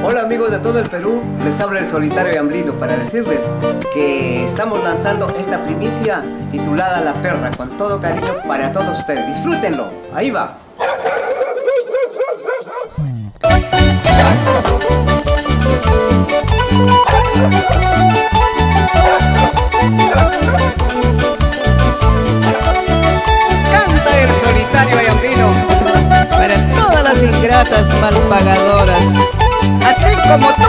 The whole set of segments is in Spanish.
Hola amigos de todo el Perú, les habla el Solitario y Hambrino para decirles que estamos lanzando esta primicia titulada La Perra, con todo cariño para todos ustedes. Disfrútenlo, ahí va. Canta el Solitario y Hambrino para todas las ingratas malpagadoras, así como tú.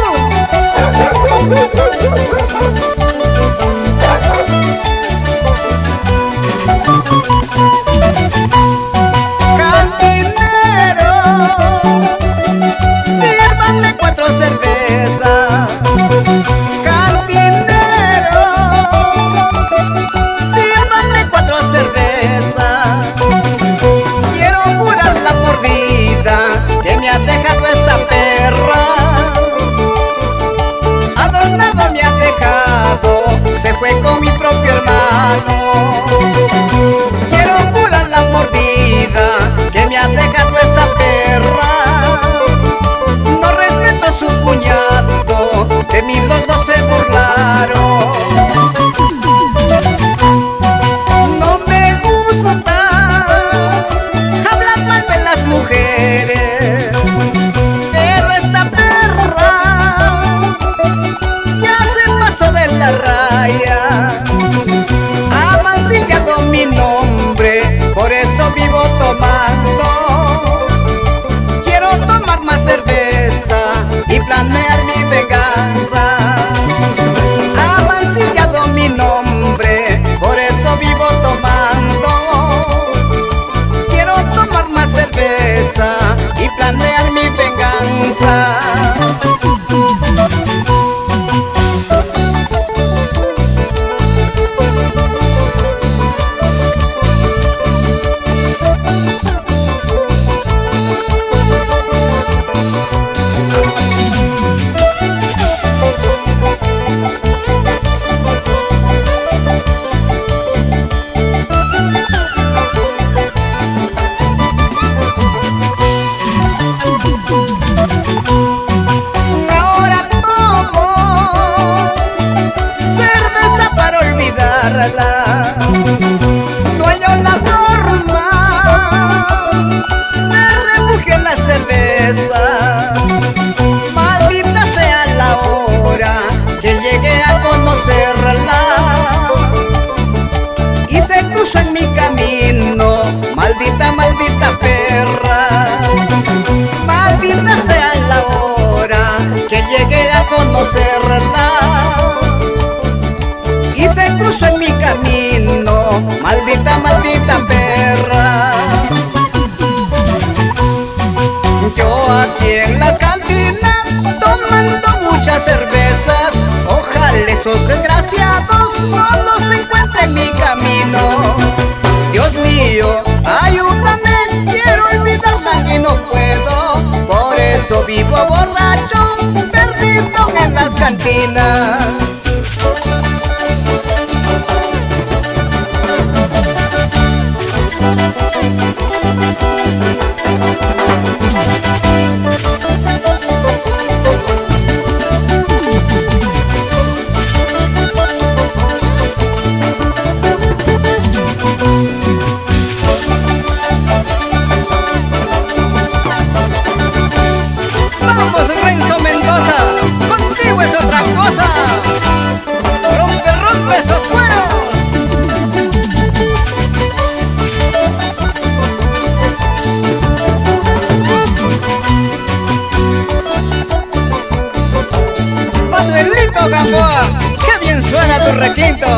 Cantinero, sírvame 4 cervezas. Cantinero, sírvame 4 cervezas. Quiero curarla por vida que me ha dejado esta perra. Adornado me ha dejado, se fue con mi propio hermano. Quiero curar la mordida que me ha dejado esa perra. No respeto su cuñado, de mí los dos se burlaron. No me gusta hablar mal de las mujeres, pero esta perra ya se pasó de la raya. Ha mancillado mi nombre, por eso vivo tomando. Quiero tomar más cerveza y planear mi venganza. Ha mancillado mi nombre, por eso vivo tomando. Quiero tomar más cerveza y planear mi venganza. Ahora tomo cerveza para olvidarla. No hallo la forma de refugiar la cerveza. Maldita sea la hora que llegué a conocerla y se cruzó en mi camino. Maldita, maldita perra. Maldita sea la hora que llegué a conocerla y se cruzó en mi camino. Maldita, maldita perra. Yo aquí en las cantinas tomando muchas cervezas. Ojalá esos desgraciados no los encuentre en mi camino. Dios mío, ayúdame, quiero olvidarla y no puedo. Por eso vivo borracho, perdido en las cantinas. Vamos, Renzo Mendoza, contigo es otra cosa. Rompe, rompe esos cueros. Manuelito Gamboa, qué bien suena tu requinto.